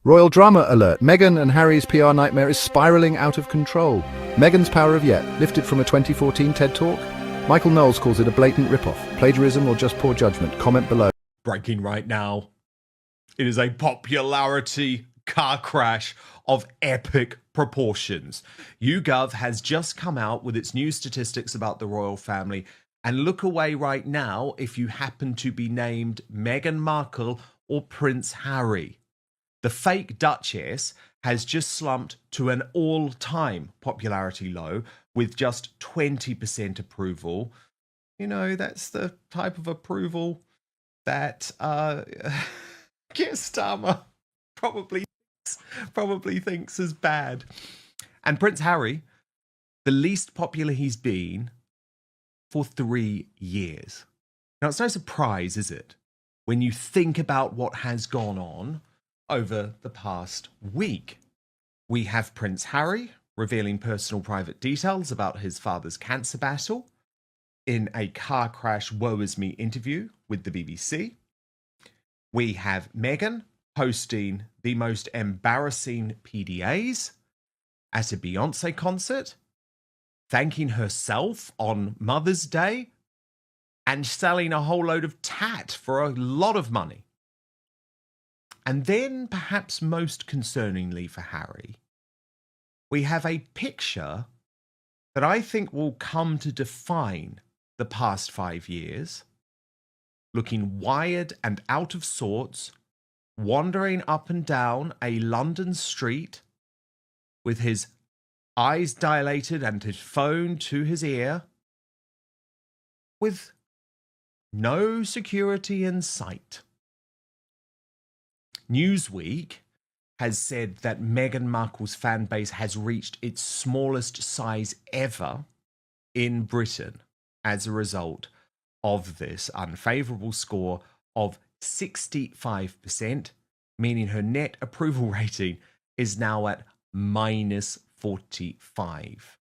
Royal drama alert. Meghan and Harry's PR nightmare is spiraling out of control. Meghan's power of yet, lifted from a 2014 TED Talk. Michael Knowles calls it a blatant ripoff. Plagiarism or just poor judgment? Comment below. Breaking right now. It is a popularity car crash of epic proportions. YouGov has just come out with its new statistics about the royal family. And look away right now if you happen to be named Meghan Markle or Prince Harry. The fake Duchess has just slumped to an all-time popularity low with just 20% approval. You know, that's the type of approval that Keir Starmer probably thinks is bad. And Prince Harry, the least popular he's been for 3 years. Now, it's no surprise, is it, when you think about what has gone on over the past week. We have Prince Harry revealing personal private details about his father's cancer battle in a car crash woe is me interview with the BBC. We have Meghan posting the most embarrassing PDAs at a Beyonce concert, thanking herself on Mother's Day, and selling a whole load of tat for a lot of money. And then, perhaps most concerningly for Harry, we have a picture that I think will come to define the past 5 years, looking wired and out of sorts, wandering up and down a London street with his eyes dilated and his phone to his ear, with no security in sight. Newsweek has said that Meghan Markle's fan base has reached its smallest size ever in Britain as a result of this unfavourable score of 65%, meaning her net approval rating is now at -45.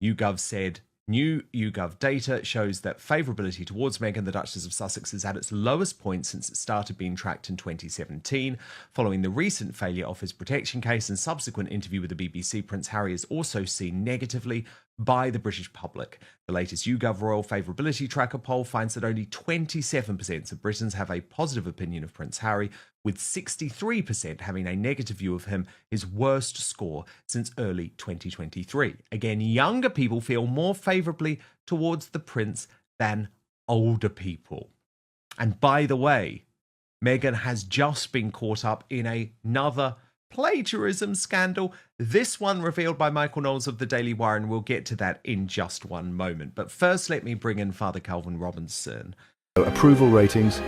YouGov said, new YouGov data shows that favourability towards Meghan, the Duchess of Sussex, is at its lowest point since it started being tracked in 2017. Following the recent failure of his protection case and subsequent interview with the BBC, Prince Harry is also seen negatively by the British public. The latest YouGov Royal Favourability Tracker poll finds that only 27% of Britons have a positive opinion of Prince Harry, with 63% having a negative view of him, his worst score since early 2023. Again, younger people feel more favourably towards the prince than older people. And by the way, Meghan has just been caught up in another plagiarism scandal, this one revealed by Michael Knowles of the Daily Wire, and we'll get to that in just one moment. But first, let me bring in Father Calvin Robinson. Approval ratings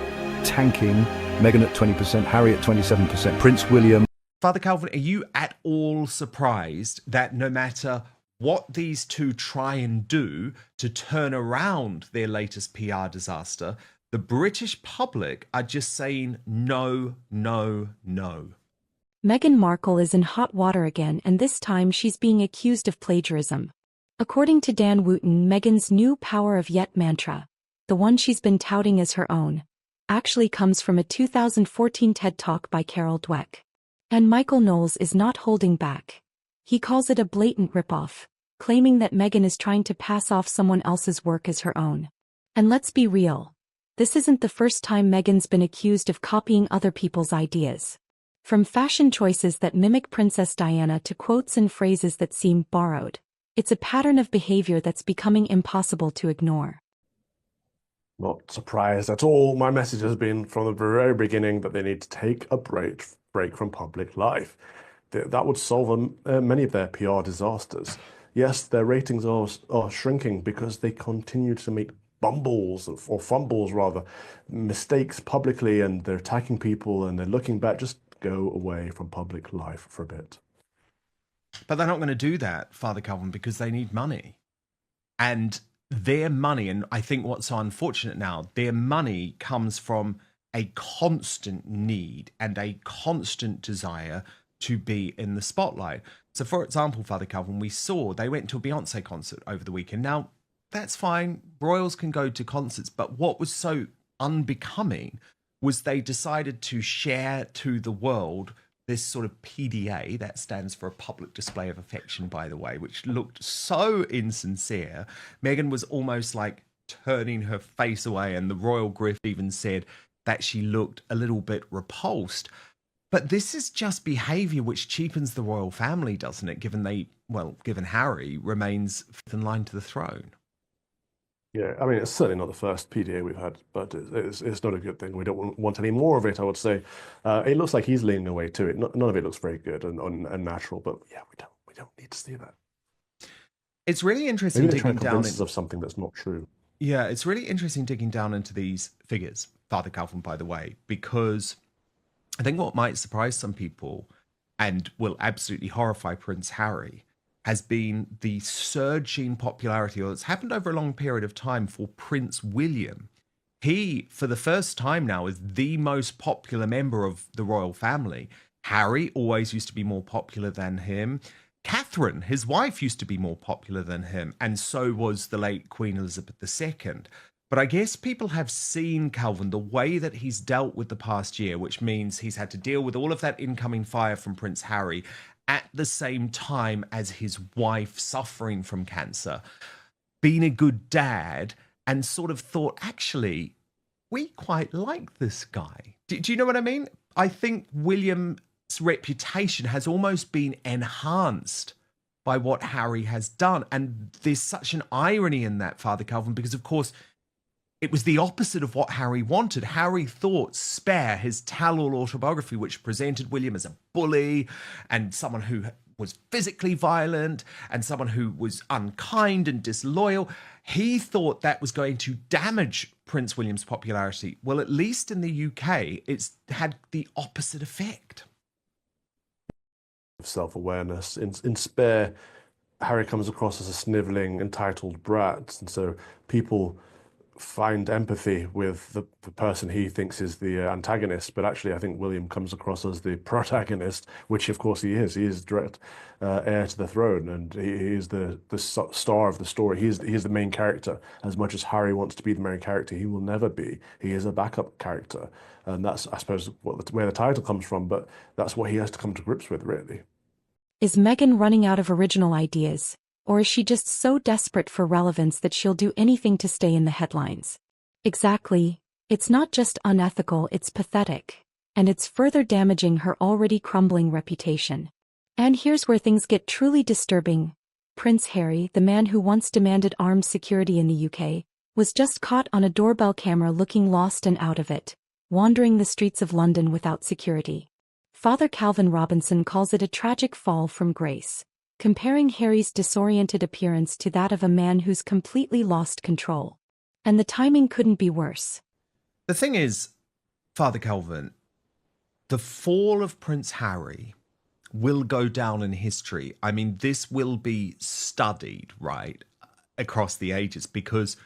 tanking. Meghan at 20%, Harry at 27%, Prince William. Father Calvin, are you at all surprised that no matter what these two try and do to turn around their latest PR disaster, the British public are just saying no, no, no? Meghan Markle is in hot water again, and this time she's being accused of plagiarism. According to Dan Wooten, Meghan's new power of yet mantra, the one she's been touting as her own, actually comes from a 2014 TED Talk by Carol Dweck. And Michael Knowles is not holding back. He calls it a blatant ripoff, claiming that Meghan is trying to pass off someone else's work as her own. And let's be real, this isn't the first time Meghan's been accused of copying other people's ideas. From fashion choices that mimic Princess Diana to quotes and phrases that seem borrowed, it's a pattern of behavior that's becoming impossible to ignore. Not surprised at all. My message has been from the very beginning that they need to take a break from public life. That would solve many of their PR disasters. Yes, their ratings are shrinking because they continue to make fumbles rather, mistakes publicly, and they're attacking people and they're looking back. Just go away from public life for a bit. But they're not going to do that, Father Calvin, because they need money. And their money, and I think what's so unfortunate now, their money comes from a constant need and a constant desire to be in the spotlight. So, for example, Father Calvin, we saw they went to a Beyonce concert over the weekend. Now, that's fine. Royals can go to concerts. But what was so unbecoming was they decided to share to the world this sort of PDA, that stands for a public display of affection, by the way, which looked so insincere. Meghan was almost like turning her face away, and the royal grift even said that she looked a little bit repulsed. But this is just behavior which cheapens the royal family, doesn't it? Given Harry remains fifth in line to the throne. Yeah, I mean, it's certainly not the first PDA we've had, but it's not a good thing. We don't want any more of it, I would say. It looks like he's leaning away to it. None of it looks very good and natural, but yeah, we don't need to see that. It's really interesting Maybe they're trying digging to down convince us of something that's not true. Yeah, it's really interesting digging down into these figures, Father Calvin, by the way, because I think what might surprise some people and will absolutely horrify Prince Harry has been the surging popularity, or it's happened over a long period of time, for Prince William. He, for the first time now, is the most popular member of the royal family. Harry always used to be more popular than him. Catherine, his wife, used to be more popular than him, and so was the late Queen Elizabeth II. But I guess people have seen, Calvin, the way that he's dealt with the past year, which means he's had to deal with all of that incoming fire from Prince Harry at the same time as his wife suffering from cancer, being a good dad, and sort of thought, actually, we quite like this guy. Do you know what I mean? I think William's reputation has almost been enhanced by what Harry has done. And there's such an irony in that, Father Calvin, because, of course, it was the opposite of what Harry wanted. Harry thought Spare, his tell-all autobiography, which presented William as a bully and someone who was physically violent and someone who was unkind and disloyal, he thought that was going to damage Prince William's popularity. Well, at least in the UK, it's had the opposite effect. Self-awareness. In Spare, Harry comes across as a sniveling, entitled brat, and so people find empathy with the person he thinks is the antagonist, but actually I think William comes across as the protagonist, which of course he is. He is direct heir to the throne, and he is the star of the story. He is the main character. As much as Harry wants to be the main character, he will never be. He is a backup character, and that's, I suppose, where the title comes from, but that's what he has to come to grips with, really. Is Meghan running out of original ideas? Or is she just so desperate for relevance that she'll do anything to stay in the headlines? Exactly. It's not just unethical, it's pathetic. And it's further damaging her already crumbling reputation. And here's where things get truly disturbing. Prince Harry, the man who once demanded armed security in the UK, was just caught on a doorbell camera looking lost and out of it, wandering the streets of London without security. Father Calvin Robinson calls it a tragic fall from grace, comparing Harry's disoriented appearance to that of a man who's completely lost control. And the timing couldn't be worse. The thing is, Father Calvin, the fall of Prince Harry will go down in history. I mean, this will be studied, right, across the ages, because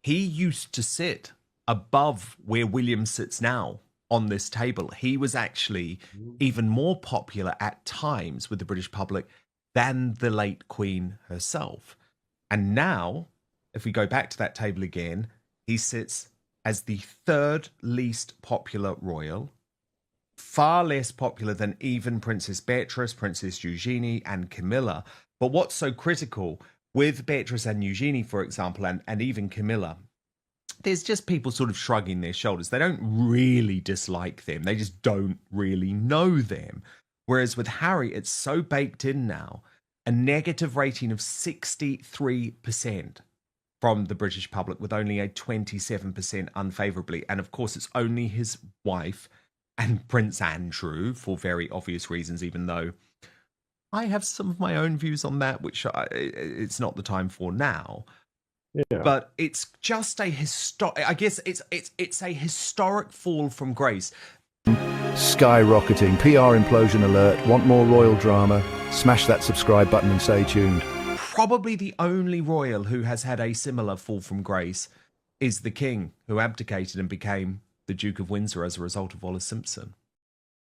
he used to sit above where William sits now on this table. He was actually even more popular at times with the British public than the late Queen herself. And now, if we go back to that table again, he sits as the third least popular royal, far less popular than even Princess Beatrice, Princess Eugenie, and Camilla. But what's so critical with Beatrice and Eugenie, for example, and even Camilla, there's just people sort of shrugging their shoulders. They don't really dislike them. They just don't really know them. Whereas with Harry, it's so baked in now, a negative rating of 63% from the British public, with only a 27% unfavourably. And of course, it's only his wife and Prince Andrew, for very obvious reasons, even though I have some of my own views on that, which it's not the time for now. Yeah. But it's just a I guess it's a historic fall from grace. Skyrocketing, PR implosion alert. Want more royal drama? Smash that subscribe button and stay tuned. Probably the only royal who has had a similar fall from grace is the king, who abdicated and became the Duke of Windsor as a result of Wallis Simpson.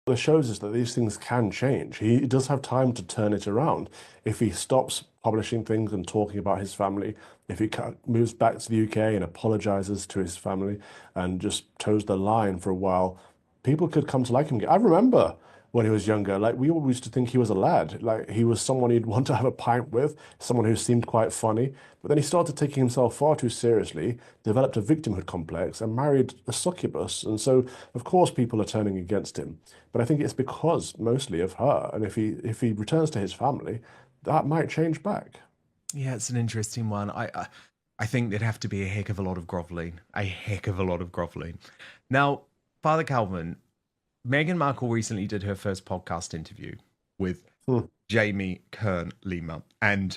It shows us that these things can change. He does have time to turn it around. If he stops publishing things and talking about his family, if he moves back to the UK and apologizes to his family and just toes the line for a while, people could come to like him again. I remember when he was younger, like we always used to think he was a lad. Like he was someone you'd want to have a pint with, someone who seemed quite funny. But then he started taking himself far too seriously, developed a victimhood complex, and married a succubus. And so, of course, people are turning against him. But I think it's because mostly of her. And if he returns to his family, that might change back. Yeah, it's an interesting one. I think there'd have to be a heck of a lot of groveling, a heck of a lot of groveling. Now, Father Calvin, Meghan Markle recently did her first podcast interview with Jamie Kern Lima, and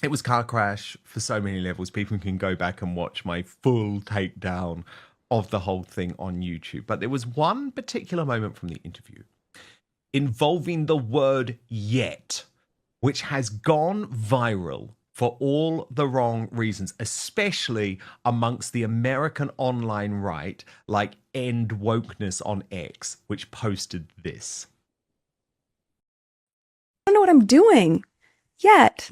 it was car crash for so many levels. People can go back and watch my full takedown of the whole thing on YouTube. But there was one particular moment from the interview involving the word yet, which has gone viral for all the wrong reasons, especially amongst the American online right, like End Wokeness on X, which posted this. I don't know what I'm doing yet.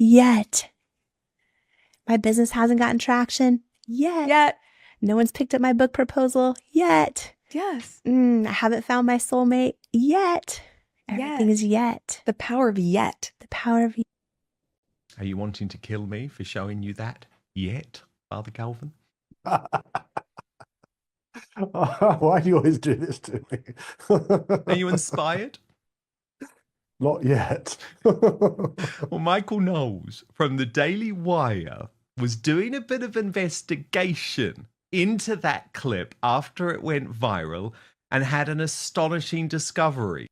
My business hasn't gotten traction yet. No one's picked up my book proposal yet. Yes. I haven't found my soulmate yet. Everything is yet. The power of yet. The power of yet. Are you wanting to kill me for showing you that yet, Father Calvin? Why do you always do this to me? Are you inspired? Not yet. Well, Michael Knowles from the Daily Wire was doing a bit of investigation into that clip after it went viral and had an astonishing discovery.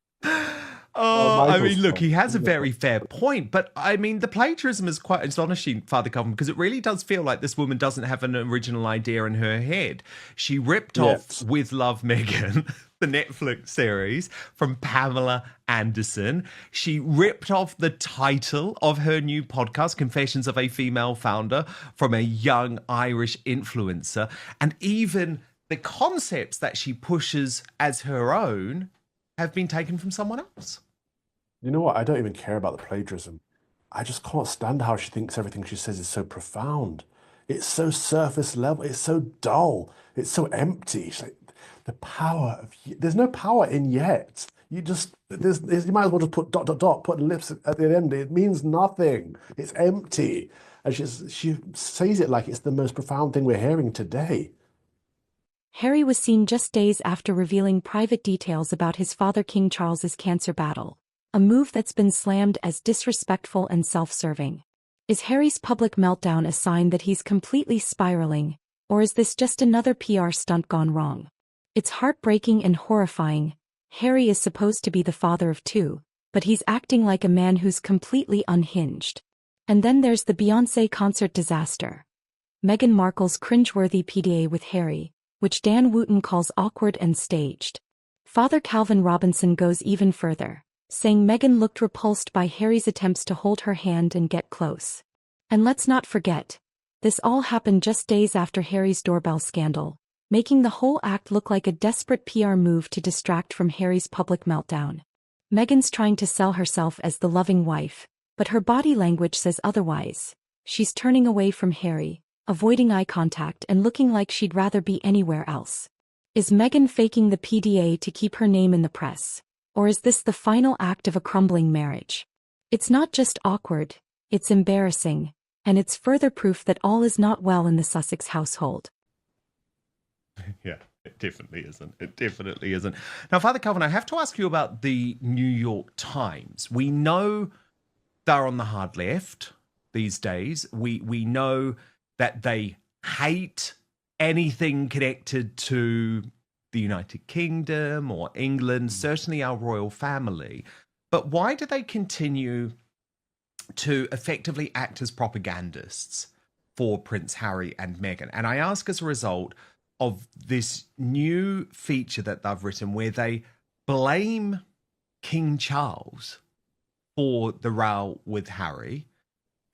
I mean, look, he has a very fair point, but I mean, the plagiarism is quite astonishing, Father Calvin, because it really does feel like this woman doesn't have an original idea in her head. She ripped off With Love, Meghan, the Netflix series, from Pamela Anderson. She ripped off the title of her new podcast, Confessions of a Female Founder, from a young Irish influencer. And even the concepts that she pushes as her own have been taken from someone else. You know what? I don't even care about the plagiarism. I just can't stand how she thinks everything she says is so profound. It's so surface level. It's so dull. It's so empty. She's like, the power of there's no power in yet. You just you might as well just put ... put ellipse at the end. It means nothing. It's empty. And she says it like it's the most profound thing we're hearing today. Harry was seen just days after revealing private details about his father King Charles's cancer battle, a move that's been slammed as disrespectful and self-serving. Is Harry's public meltdown a sign that he's completely spiraling, or is this just another PR stunt gone wrong? It's heartbreaking and horrifying. Harry is supposed to be the father of two, but he's acting like a man who's completely unhinged. And then there's the Beyoncé concert disaster. Meghan Markle's cringeworthy PDA with Harry, which Dan Wooten calls awkward and staged. Father Calvin Robinson goes even further, saying Meghan looked repulsed by Harry's attempts to hold her hand and get close. And let's not forget, this all happened just days after Harry's doorbell scandal, making the whole act look like a desperate PR move to distract from Harry's public meltdown. Meghan's trying to sell herself as the loving wife, but her body language says otherwise. She's turning away from Harry, avoiding eye contact and looking like she'd rather be anywhere else. Is Meghan faking the PDA to keep her name in the press? Or is this the final act of a crumbling marriage? It's not just awkward, it's embarrassing, and it's further proof that all is not well in the Sussex household. Yeah, it definitely isn't. It definitely isn't. Now, Father Calvin, I have to ask you about the New York Times. We know they're on the hard left these days. We know that they hate anything connected to the United Kingdom or England, certainly our royal family. But why do they continue to effectively act as propagandists for Prince Harry and Meghan? And I ask as a result of this new feature that they've written where they blame King Charles for the row with Harry,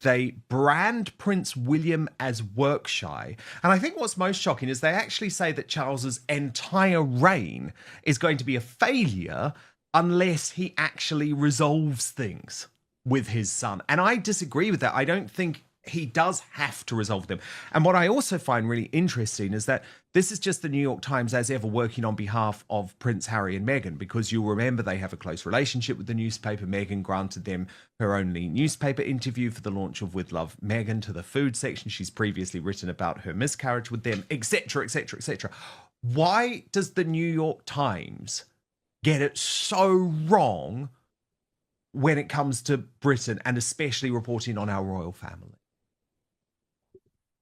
they brand Prince William as work shy. And I think what's most shocking is they actually say that Charles's entire reign is going to be a failure unless he actually resolves things with his son. And I disagree with that. I don't think he does have to resolve them. And what I also find really interesting is that this is just the New York Times as ever working on behalf of Prince Harry and Meghan, because you'll remember they have a close relationship with the newspaper. Meghan granted them her only newspaper interview for the launch of With Love Meghan to the food section. She's previously written about her miscarriage with them, etc., etc., etc. Why does the New York Times get it so wrong when it comes to Britain, and especially reporting on our royal family?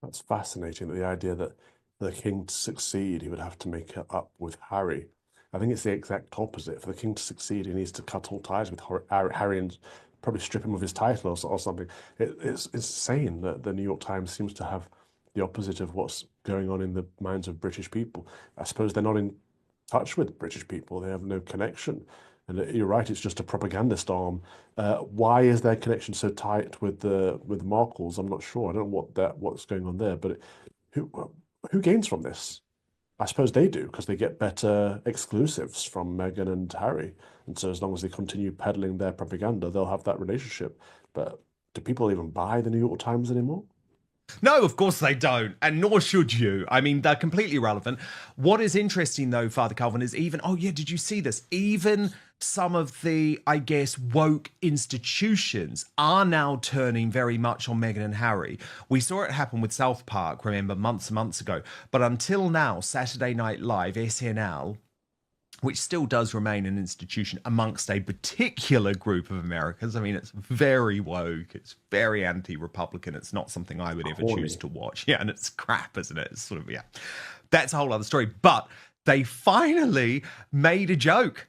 That's fascinating, that the idea that for the king to succeed, he would have to make it up with Harry. I think it's the exact opposite. For the king to succeed, he needs to cut all ties with Harry and probably strip him of his title or something. It's insane that the New York Times seems to have the opposite of what's going on in the minds of British people. I suppose they're not in touch with British people. They have no connection. And you're right, it's just a propagandist arm. Why is their connection so tight with the Markles? I'm not sure. I don't know what's going on there. But who gains from this? I suppose they do, because they get better exclusives from Meghan and Harry. And so as long as they continue peddling their propaganda, they'll have that relationship. But do people even buy the New York Times anymore? No, of course they don't, and nor should you. I mean, they're completely irrelevant. What is interesting, though, Father Calvin, is even, oh yeah, did you see this? Even some of the, I guess, woke institutions are now turning very much on Meghan and Harry. We saw it happen with South Park, remember, months and months ago. But until now, Saturday Night Live, SNL, which still does remain an institution amongst a particular group of Americans. I mean, it's very woke. It's very anti-Republican. It's not something I would ever choose to watch. Yeah, and it's crap, isn't it? It's sort of, yeah. That's a whole other story. But they finally made a joke,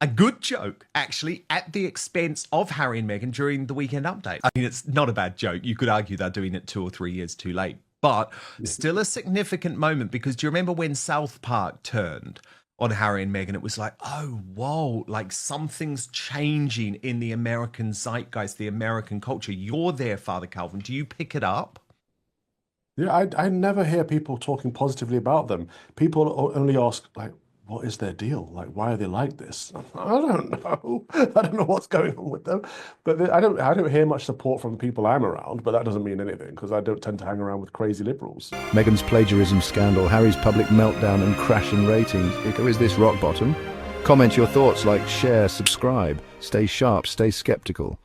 a good joke, actually, at the expense of Harry and Meghan during the Weekend Update. I mean, it's not a bad joke. You could argue they're doing it 2 or 3 years too late. But still a significant moment, because do you remember when South Park turned on Harry and Meghan? It was like, oh, whoa, like something's changing in the American zeitgeist, the American culture. You're there, Father Calvin. Do you pick it up? Yeah, I never hear people talking positively about them. People only ask, like, what is their deal? Like, why are they like this? I don't know. I don't know what's going on with them. But I don't hear much support from the people I'm around, but that doesn't mean anything, because I don't tend to hang around with crazy liberals. Meghan's plagiarism scandal, Harry's public meltdown and crash in ratings. Is this rock bottom? Comment your thoughts, like, share, subscribe. Stay sharp, stay skeptical.